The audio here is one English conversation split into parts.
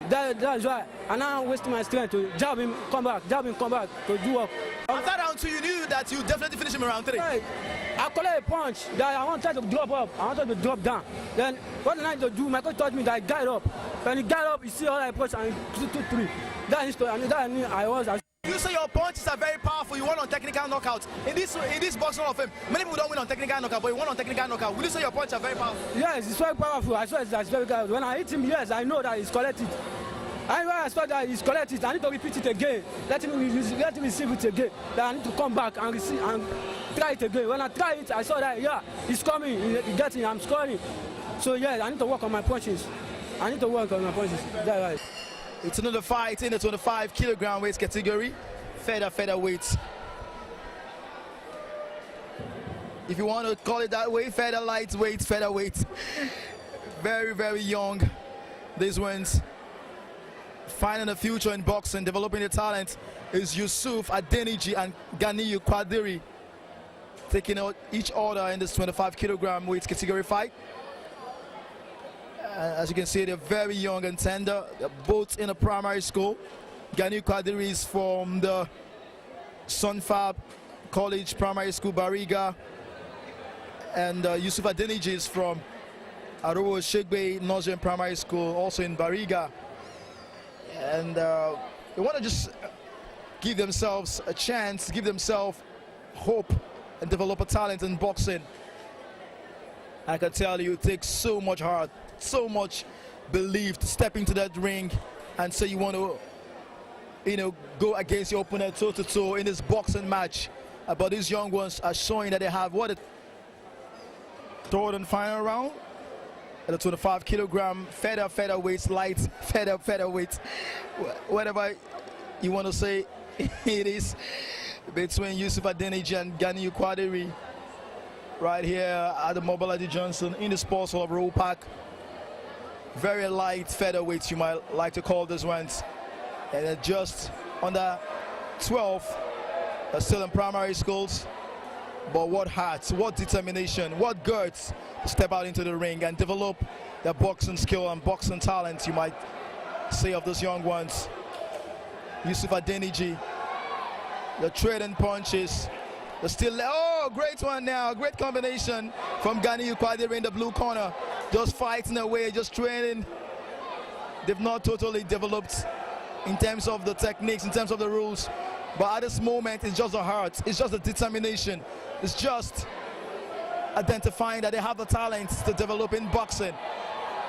That's why. And now I'm wasting my strength to jab him, come back, to do work. After round 2, you knew that you definitely finish him in round 3. Right. I collect a punch that I wanted to drop up, I wanted to drop down. Then what I need to do, my coach taught me that I got up. When he got up, you see all I punch and 2-3. That is I was. You say your punches are very powerful. You won on technical knockout. In this boxing hall of fame, many people don't win on technical knockout, but you won on technical knockout. Will you say your punches are very powerful? Yes, it's very powerful. I swear it's very powerful. When I hit him, yes, I know that he's collected. I saw that he's collected. I need to repeat it again. Let him receive it again. Then I need to come back and receive and try it again. When I try it, I saw that he's coming. He's getting. I'm scoring. So yeah, I need to work on my punches. That's right. It's another fight in the 25 kilogram weight category, featherweight. If you want to call it that way, featherweight. Very, very young. These ones finding a future in boxing, developing their talent is Yusuf Adeniji and Ganiyu Kwadiri, taking out each other in this 25 kilogram weight category fight. As you can see, they're very young and tender. They're both in a primary school. Ganiyu Kwadiri is from the Sunfab College Primary School, Bariga. And Yusuf Adeniji is from Arowo Shegbe Nigerian Primary School, also in Bariga. And they want to just give themselves a chance, give themselves hope, and develop a talent in boxing. I can tell you, it takes so much heart, so much belief to step into that ring and say you want to, go against your opponent toe-to-toe in this boxing match. But these young ones are showing that they have what a third and final round at the 25 kilogram featherweight, light featherweight, whatever you want to say. It is between Yusuf Adeniji and Ganiyu Kwadiri right here at the Mobile Adi Johnson in the sports hall of Roe Park. Very light featherweights, you might like to call these ones, and they're just under 12. They're still in primary schools, but what heart, what determination, what guts to step out into the ring and develop their boxing skill and boxing talent, you might say, of those young ones. Yusuf Adeniji, the trading punches. They're still, oh, great one now, great combination from Ganiyu Kwadiri in the blue corner. Just fighting away, just training. They've not totally developed in terms of the techniques, in terms of the rules. But at this moment, it's just a heart, it's just a determination. It's just identifying that they have the talent to develop in boxing.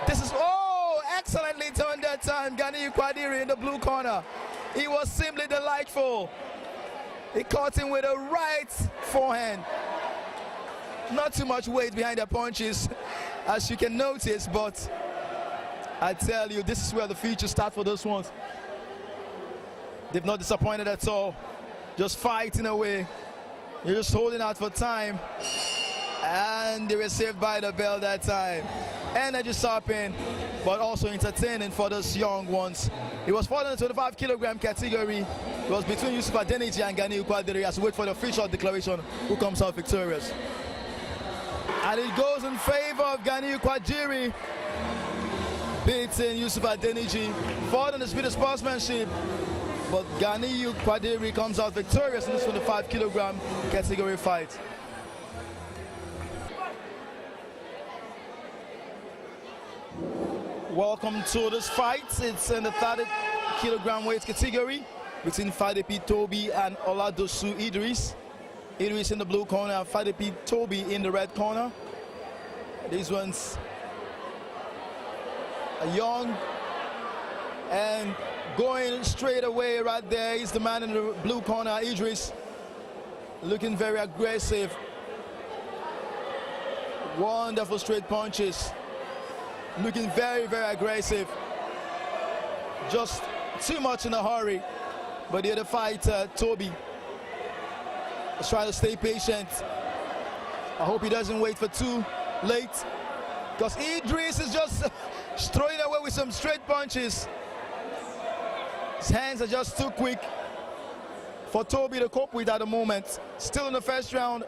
This is, oh, excellently done that time, Ganiyu Kwadiri in the blue corner. It was simply delightful. He caught him with a right forehand. Not too much weight behind the punches, as you can notice, but I tell you, this is where the future starts for those ones. They've not disappointed at all. Just fighting away. They're just holding out for time. And they were saved by the bell that time. Energy stopping, but also entertaining for those young ones. It was for the 25 kilogram category. It was between Yusuf Adeniji and Ganiyu Kwadiri as we wait for the official declaration who comes out victorious. And it goes in favor of Ganiyu Kwadiri, beating Yusuf Adeniji for the speed of sportsmanship. But Ganiyu Kwadiri comes out victorious in this 25 kilogram category fight. Welcome to this fight. It's in the 30 kilogram weight category between Fadepi Toby and Oladosu Idris. Idris in the blue corner and Fadepi Toby in the red corner. These ones are young and going straight away right there is the man in the blue corner, Idris, looking very aggressive. Wonderful straight punches. Looking very, very aggressive. Just too much in a hurry. But the other fighter, Toby, is trying to stay patient. I hope he doesn't wait for too late, because Idris is just throwing away with some straight punches. His hands are just too quick for Toby to cope with at the moment. Still in the first round.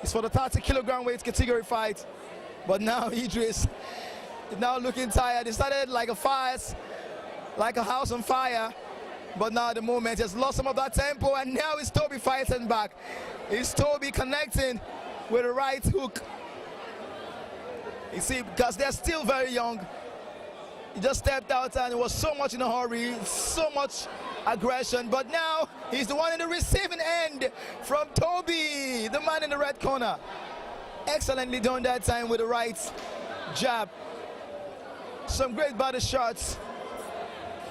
It's for the 30 kilogram weight category fight. But now Idris is now looking tired. He started like a fast like a house on fire. But now at the moment, has lost some of that tempo, and now it's Toby fighting back. It's Toby connecting with the right hook. You see, because they're still very young. He just stepped out and it was so much in a hurry, so much aggression. But now he's the one in the receiving end from Toby, the man in the red corner. Excellently done that time with the right jab. Some great body shots.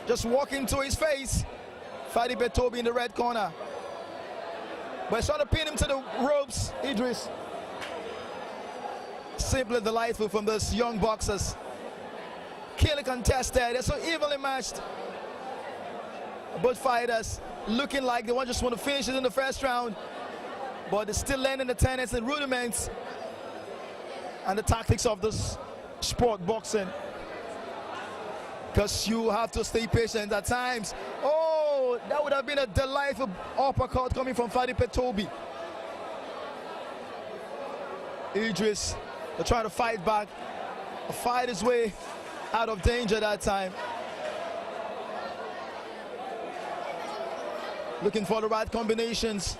Just walking to his face. Fadipe Toby in the red corner. But he's trying to pin him to the ropes, Idris. Simply delightful from those young boxers. Clearly contested. They're so evenly matched. Both fighters looking like they just want to finish it in the first round. But they're still learning the tenets and rudiments and the tactics of this sport, boxing. Because you have to stay patient at times. Oh, that would have been a delightful uppercut coming from Fadipe Toby. Idris, they're trying to fight back, fight his way out of danger that time. Looking for the right combinations.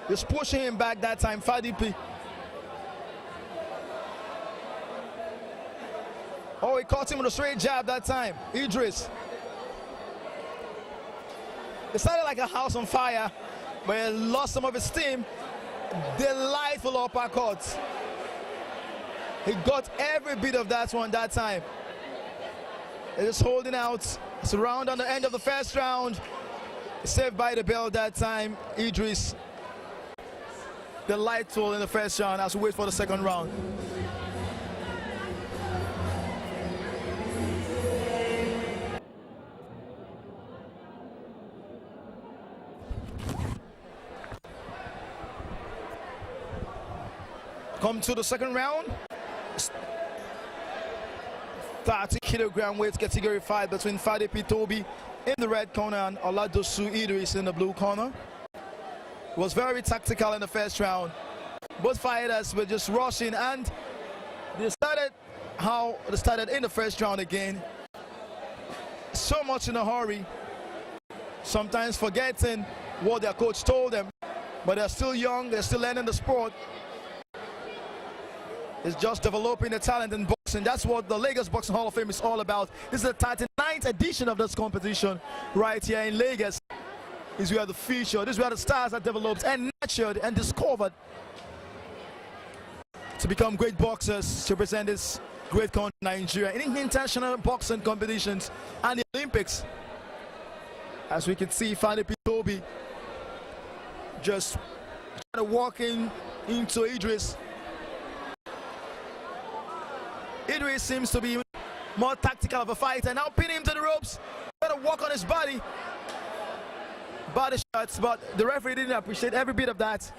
Just pushing him back that time, Fadipe. Oh, he caught him with a straight jab that time, Idris. It started like a house on fire, but he lost some of his steam. Delightful uppercut. He got every bit of that one that time. They're just holding out. It's a round on the end of the first round. Saved by the bell that time, Idris. Delightful in the first round as we wait for the second round. Come to the second round. 30-kilogram weight category fight between Fadipe Toby in the red corner and Oladosu Idris in the blue corner. It was very tactical in the first round. Both fighters were just rushing, and they started how they started in the first round again. So much in a hurry, sometimes forgetting what their coach told them. But they're still young, they're still learning the sport. It's just developing the talent in boxing. That's what the Lagos Boxing Hall of Fame is all about. This is the 39th edition of this competition right here in Lagos. This is where the future, this is where the stars are developed and nurtured and discovered to become great boxers, to represent this great country, Nigeria, in international boxing competitions and the Olympics. As we can see, Fadipe Toby just trying to walk into Idris. Idris seems to be more tactical of a fighter. Now pinning him to the ropes. Trying to walk on his body. Body shots, but the referee didn't appreciate every bit of that.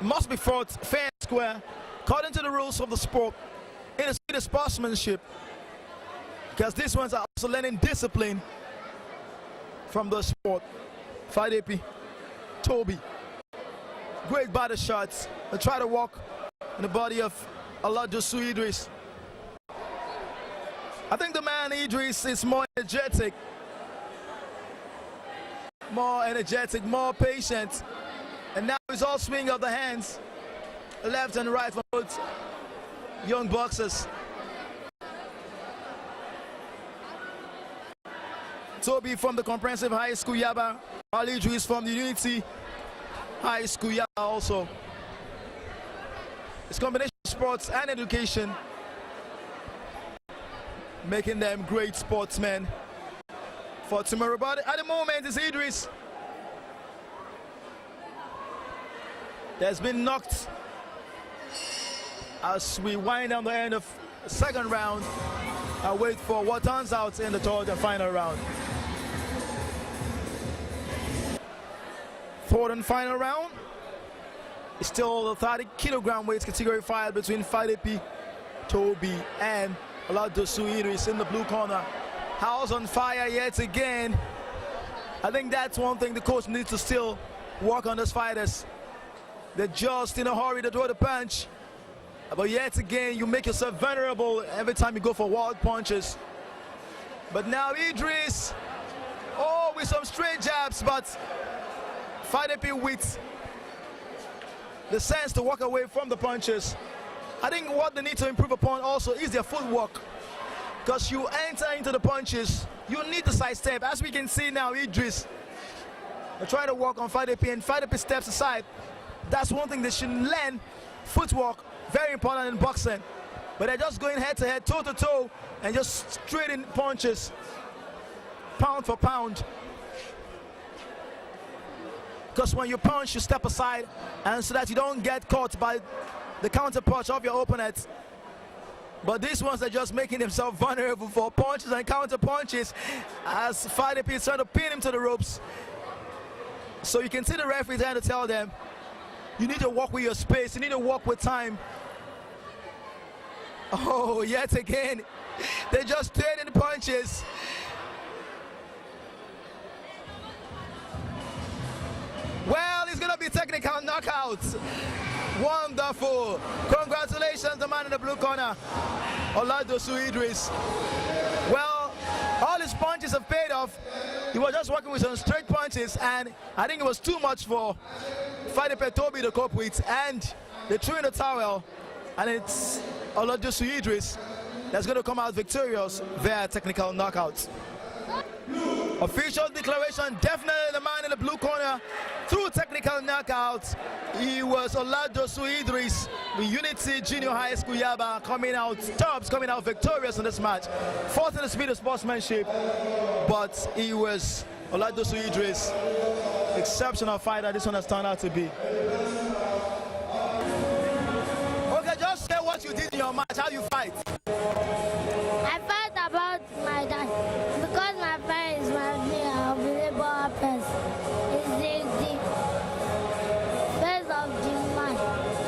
Must be fought fair and square, according to the rules of the sport, in the spirit of sportsmanship. Because these ones are also learning discipline from the sport. Fadipe Toby. Great body shots. They try to walk in the body of Oladosu Idris. I think the man Idris is more energetic, more patient. And now it's all swing of the hands, left and right for both young boxers. Toby from the Comprehensive High School Yaba, while Idris from the Unity High School Yaba also. It's combination of sports and education, making them great sportsmen for tomorrow. But at the moment, it's Idris that's been knocked as we wind down the end of the second round and wait for what turns out in the third and final round. Third and final round is still the 30-kilogram weight category fight between Fadipe Toby and Oladosu Idris in the blue corner. House on fire yet again. I think that's one thing the coach needs to still work on those fighters. They're just in a hurry to throw the punch. But yet again, you make yourself vulnerable every time you go for wild punches. But now Idris, oh, with some straight jabs, but Fadepe with the sense to walk away from the punches. I think what they need to improve upon also is their footwork. Because you enter into the punches, you need to sidestep. As we can see now, Idris, they're trying to work on Fadepe, and Fadepe steps aside. That's one thing they should learn. Footwork, very important in boxing. But they're just going head to head, toe to toe, and just straight in punches, pound for pound. Because when you punch, you step aside, and so that you don't get caught by the counter punch of your opponent. But these ones are just making themselves vulnerable for punches and counter punches as Fadepe is trying to pin him to the ropes. So you can see the referee trying to tell them, you need to walk with your space, you need to walk with time. Oh, yet again, they just trading punches. Well, it's gonna be technical knockouts. Wonderful. Congratulations, the man in the blue corner, Oladosu Idris. Well, all his punches have paid off. He was just working with some straight punches, and I think it was too much for Fadepe Toby to cope with, and they threw in the towel, and it's Oladosu Idris that's going to come out victorious via technical knockouts. Official declaration, definitely the man in the blue corner through technical knockouts. He was Oladosu Idris, the Unity Junior High School Yaba, coming out tops, coming out victorious in this match. Fourth in the speed of sportsmanship, but he was Oladosu Idris. Exceptional fighter this one has turned out to be. Okay, just say what you did in your match, how you fight. I fight about my dad because my parents were here. I'll be able to pass. It's the best of the match.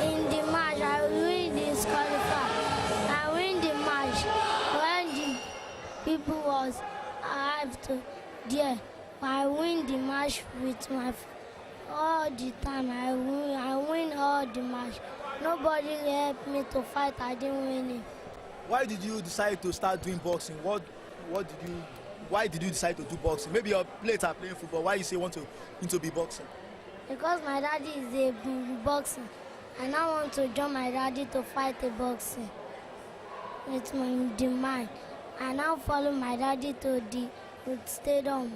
In the match, I win this qualifier. I win the match when the people was arrived to there. I win the match with my all the time. I win all the match. Nobody helped me to fight. I didn't win it. Why did you decide to start doing boxing? Why did you decide to do boxing? Maybe you're later playing football. Why you say you want to be boxing? Because my daddy is a boxer, and I want to join my daddy to fight a boxing. It's my demand. I now follow my daddy to the stadium.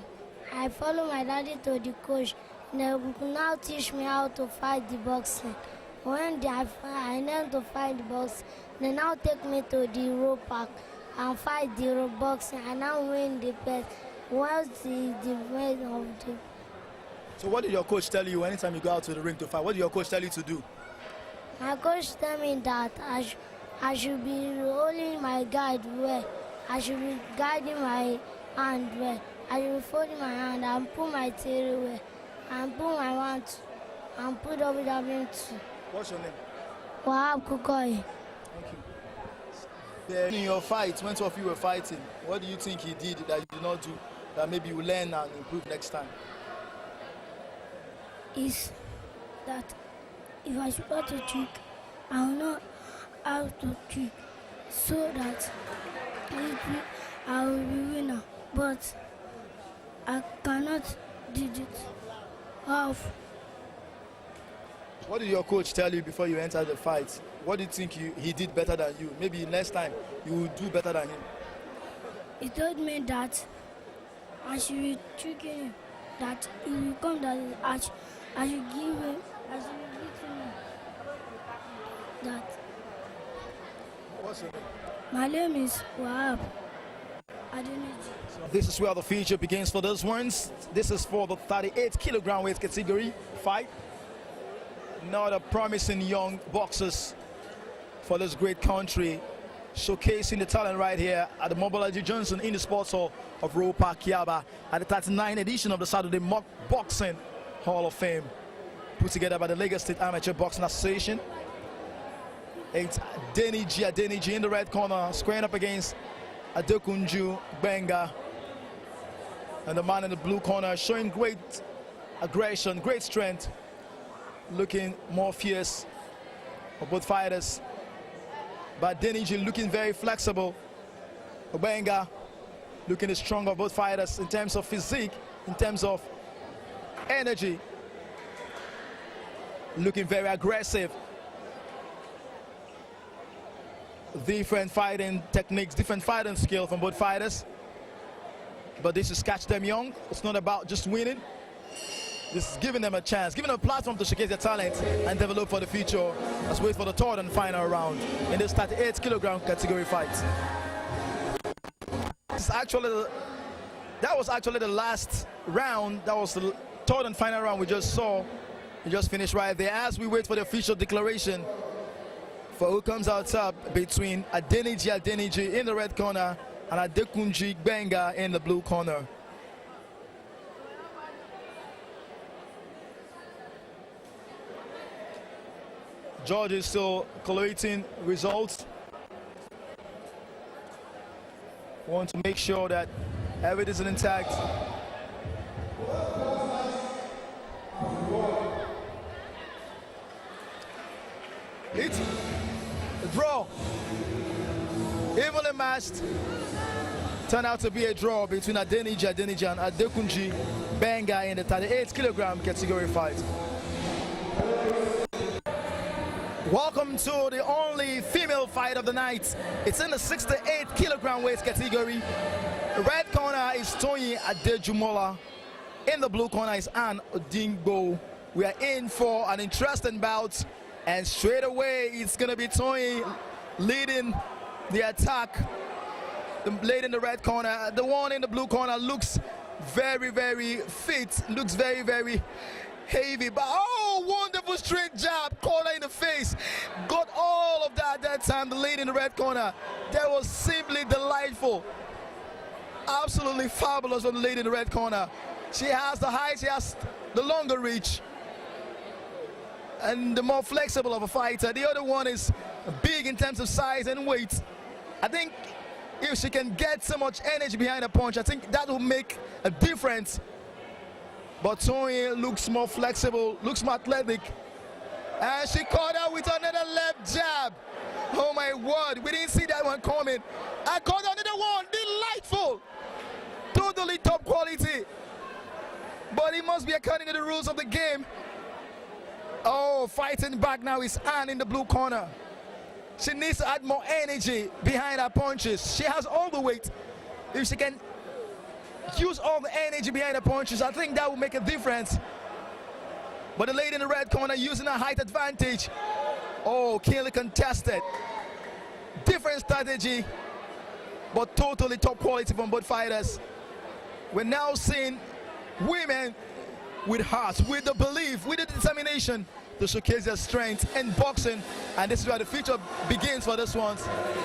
I follow my daddy to the coach. They will now teach me how to fight the boxing. When I learn to fight the boxing, they now take me to the rope park and fight the rope boxing. I now win the best. What's the best of the... So what did your coach tell you anytime you go out to the ring to fight? What did your coach tell you to do? My coach tell me that I should be holding my guide well. I should be guiding my hand well. I should be folding my hand and put my tail well. And put my hand and put WW2. What's your name? Wahab Kukoy. Thank you. In your fight, when two of you were fighting, what do you think he did that you did not do that maybe you will learn and improve next time? Is that if I should not to trick, I will know how to trick so that I will be winner. But I cannot do it half. What did your coach tell you before you entered the fight? What do you think he did better than you? Maybe next time you will do better than him. He told me that I should be tricking him, that he will come, that I should give him, I should beat him. That. What's your name? My name is Wahab. This is where the feature begins for those ones. This is for the 38 kilogram weight category fight. Not a promising young boxers for this great country, showcasing the talent right here at the Mobile Johnson in the Sports Hall of Roe Park, Yaba, at the 39th edition of the Saturday Mock Boxing Hall of Fame, put together by the Lagos State Amateur Boxing Association. It's Deniji in the red corner, squaring up against Adekunju Benga, and the man in the blue corner showing great aggression, great strength, looking more fierce for both fighters. but Deniji looking very flexible. Obenga looking the stronger of both fighters in terms of physique, in terms of energy. Looking very aggressive. Different fighting techniques, different fighting skill from both fighters. But this is catch them young. It's not about just winning. This is giving them a chance, giving them a platform to showcase their talent and develop for the future. Let's wait for the third and final round in this 38 kilogram category fight. That was actually the last round. That was the third and final round we just saw. We just finished right there as we wait for the official declaration for who comes out top between Adeniji in the red corner and Adekunji Benga in the blue corner. George is still collating results. Want to make sure that everything is intact. It's a draw. Evenly matched. Turned out to be a draw between Adeniji and Adekunji Benga in the 38 kilogram category fight. Welcome to the only female fight of the night. It's in the 68 kilogram weight category. The red corner is Toyin Adejumola. In the blue corner is Anne Odingbo. We are in for an interesting bout. And straight away, it's going to be Toyin leading the attack. The lady in the red corner. The one in the blue corner looks very, very fit. Looks very, very heavy, but oh, wonderful straight jab, corner in the face. Got all of that that time, the lady in the red corner. That was simply delightful. Absolutely fabulous from the lady in the red corner. She has the height, she has the longer reach, and the more flexible of a fighter. The other one is big in terms of size and weight. I think if she can get so much energy behind a punch, I think that will make a difference. But Toyin looks more flexible, looks more athletic. And she caught out with another left jab. Oh my word, we didn't see that one coming. I caught another one, delightful. Totally top quality. But it must be according to the rules of the game. Oh, fighting back now is Anne in the blue corner. She needs to add more energy behind her punches. She has all the weight. If she can use all the energy behind the punches, I think that will make a difference. But the lady in the red corner using a height advantage. Oh, keenly contested. Different strategy, but totally top quality from both fighters. We're now seeing women with heart, with the belief, with the determination to showcase their strength in boxing. And this is where the future begins for this one,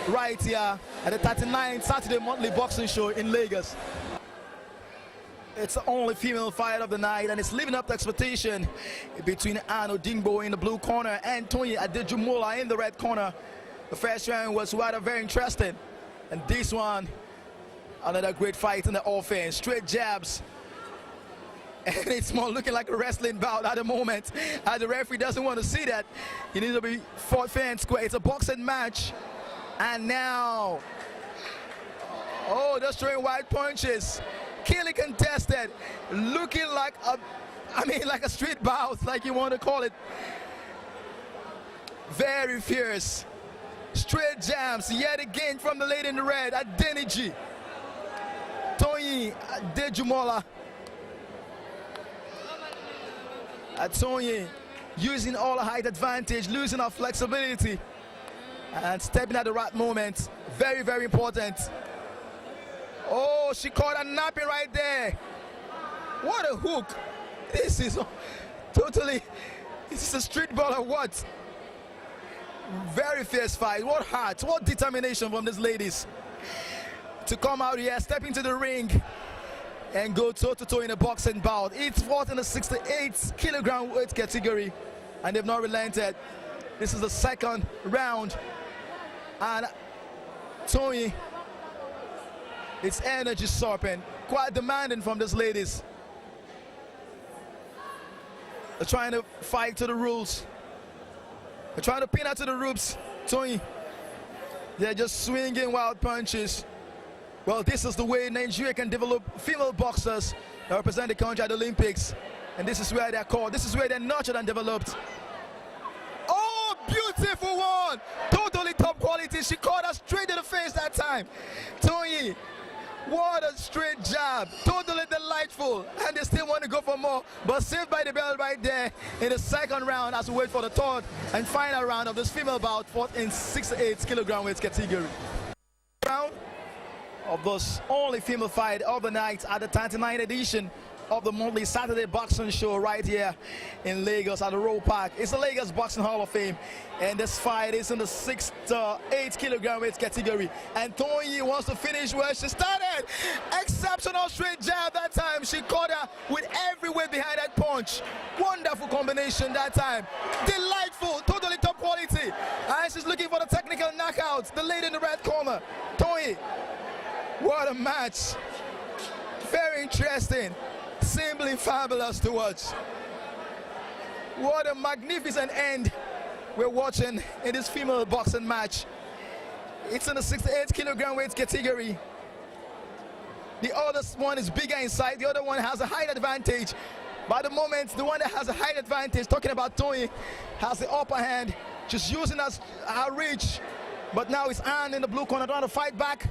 right here at the 39th Saturday monthly boxing show in Lagos. It's the only female fight of the night, and it's living up to expectation between Anne Odingbo in the blue corner and Toyin Adejumola in the red corner. The first round was rather very interesting, and this one, another great fight in the offense. Straight jabs, and it's more looking like a wrestling bout at the moment. The referee doesn't want to see that. He needs to be fought fair and square. It's a boxing match, and now, oh, they're throwing wide punches. Keenly contested, looking like like a street bout, like you want to call it. Very fierce. Straight jams yet again from the lady in the red, Adeniji. Toyin Adejumola. Toyin using all her height advantage, losing her flexibility, and stepping at the right moment. Very, very important. Oh, she caught a nappy right there. What a hook. This is totally, this is a street ball or what? Very fierce fight. What heart, what determination from these ladies to come out here, step into the ring, and go toe-to-toe in a boxing bout. It's fought in the 68 kilogram weight category, and they've not relented. This is the second round, and Toyin, it's energy sharpened, quite demanding from these ladies. They're trying to fight to the rules. They're trying to pin her to the ropes. Toyin They're just swinging wild punches. Well, this is the way Nigeria can develop female boxers that represent the country at the Olympics. And this is where they're called. This is where they're nurtured and developed. Oh, beautiful one. Totally top quality. She caught her straight in the face that time. Tony, what a straight jab. Totally delightful. And they still want to go for more. But saved by the bell right there in the second round as we wait for the third and final round of this female bout, fought in 68 kilogram weight category. Round of this only female fight of the night at the 39th edition of the monthly Saturday boxing show right here in Lagos at the Roe Park. It's the Lagos Boxing Hall of Fame, and this fight is in the 6 to 8 kilogram weight category. And Tony wants to finish where she started. Exceptional straight jab that time. She caught her with every weight behind that punch. Wonderful combination that time. Delightful, totally top quality. And she's looking for the technical knockout. The lady in the red corner, Tony. What a match. Very interesting. Simply fabulous to watch. What a magnificent end we're watching in this female boxing match. It's in the 68 kilogram weight category. The other one is bigger inside. The other one has a height advantage. By the moment, the one that has a height advantage, talking about Tony, has the upper hand. Just using her reach. But now it's Anne in the blue corner trying to fight back.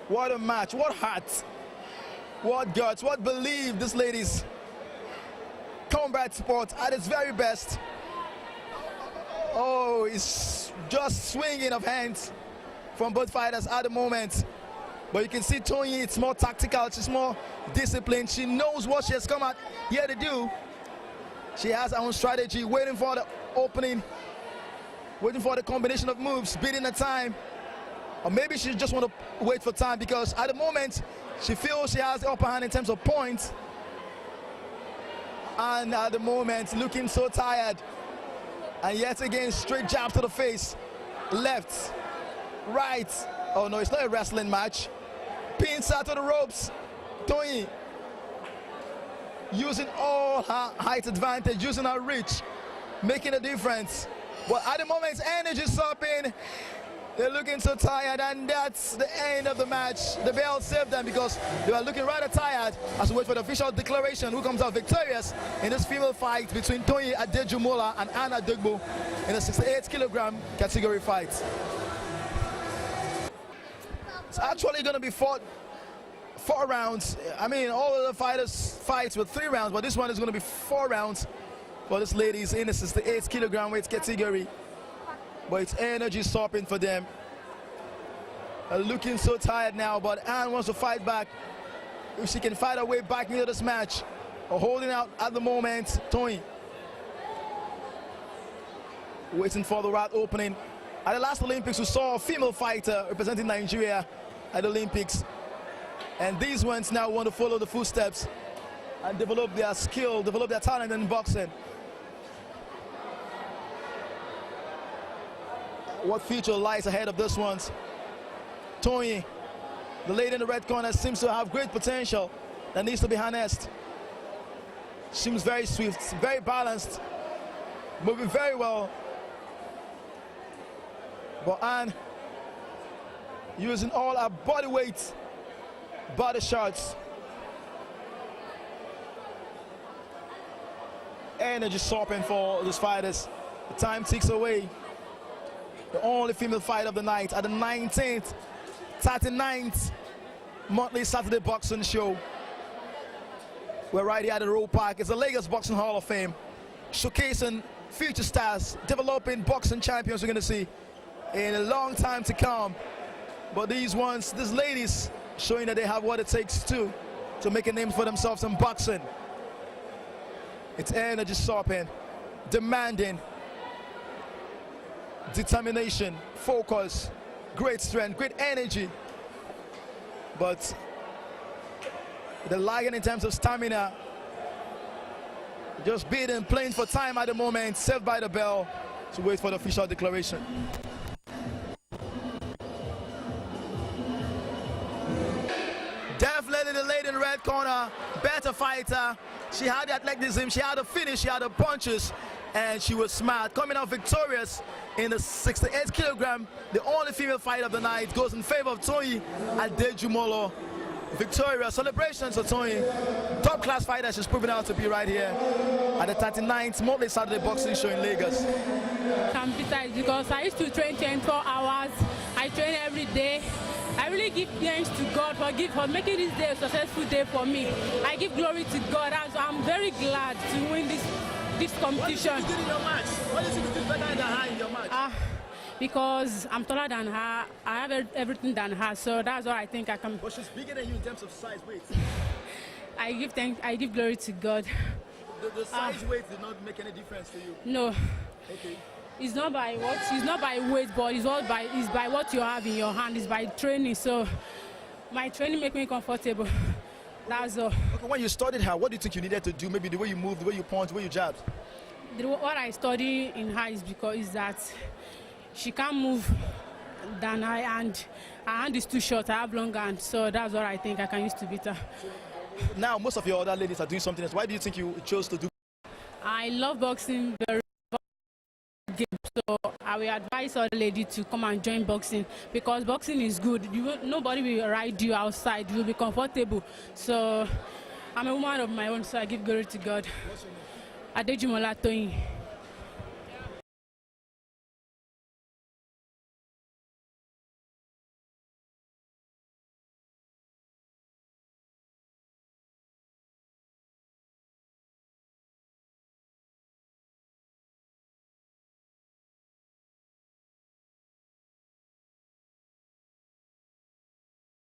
What a match. What heart. What guts, what belief this lady's combat sport at its very best. Oh, it's just swinging of hands from both fighters at the moment. But you can see Tony, it's more tactical, she's more disciplined. She knows what she has come out here to do. She has her own strategy, waiting for the opening, waiting for the combination of moves, beating the time. Or maybe she just want to wait for time because at the moment, she feels she has the upper hand in terms of points. And at the moment, looking so tired. And yet again, straight jab to the face. Left, right. Oh no, it's not a wrestling match. Pins her to the ropes. Tony using all her height advantage, using her reach, making a difference. But at the moment, energy's up in. They're looking so tired, and that's the end of the match. The bell saved them because they were looking rather tired as we wait for the official declaration who comes out victorious in this female fight between Tony Adejumola and Anna Dugbo in a 68 kilogram category fight. It's actually going to be four rounds. I mean, all of the fighters fights with 3 rounds, but this one is going to be 4 rounds for this ladies in the 68 kilogram weight category. But it's energy sopping for them. Looking so tired now, but Anne wants to fight back. If she can fight her way back into this match. Holding out at the moment, Tony. Waiting for the right opening. At the last Olympics, we saw a female fighter representing Nigeria at the Olympics. And these ones now want to follow the footsteps and develop their skill, develop their talent in boxing. What future lies ahead of this ones? Tony, the lady in the red corner, seems to have great potential that needs to be harnessed. Seems very swift, very balanced, moving very well. But Anne using all her body weight, body shots. Energy sopping for these fighters. The time ticks away. The only female fight of the night at the 19th, 39th monthly Saturday boxing show. We're right here at the Roe Park. It's the Lagos Boxing Hall of Fame, showcasing future stars, developing boxing champions we're going to see in a long time to come. But these ladies, showing that they have what it takes to make a name for themselves in boxing. It's energy sopping, demanding, determination, focus, great strength, great energy. But the lagging in terms of stamina, just beating, playing for time at the moment, saved by the bell to wait for the official declaration. Definitely the lady in the red corner, better fighter. She had the athleticism, she had the finish, she had the punches, and she was smart, coming out victorious in the 68 kilogram. The only female fight of the night goes in favor of Tony Adejumolo. Victoria, celebrations for Tony. Top class fighter she's proven out to be right here at the 39th monthly Saturday boxing show in Lagos. I'm bitter because I used to train 24 hours. I train every day. I really give thanks to God for making this day a successful day for me. I give glory to God, and so I'm very glad to win this competition. What did you do in your match? What did you do better than her in your match? Because I'm taller than her, I have everything than her, so that's what I think I can. But she's bigger than you in terms of size, weight. I give glory to God. The size weight did not make any difference to you? No. Okay. It's not by weight, but it's by what you have in your hand. It's by training. So my training makes me comfortable. That's all. Okay, when you studied her, what do you think you needed to do? Maybe the way you moved, the way you punch, the way you jabbed? What I study in her is that she can't move than I, and her hand is too short. I have long hands, so that's what I think I can use to beat her. Now, most of your other ladies are doing something else. Why do you think you chose to do? I love boxing very much, so I will advise other ladies to come and join boxing because boxing is good. Nobody will ride you outside. You will be comfortable. So I'm a woman of my own, so I give glory to God. What's your name? Adejumola Toyin.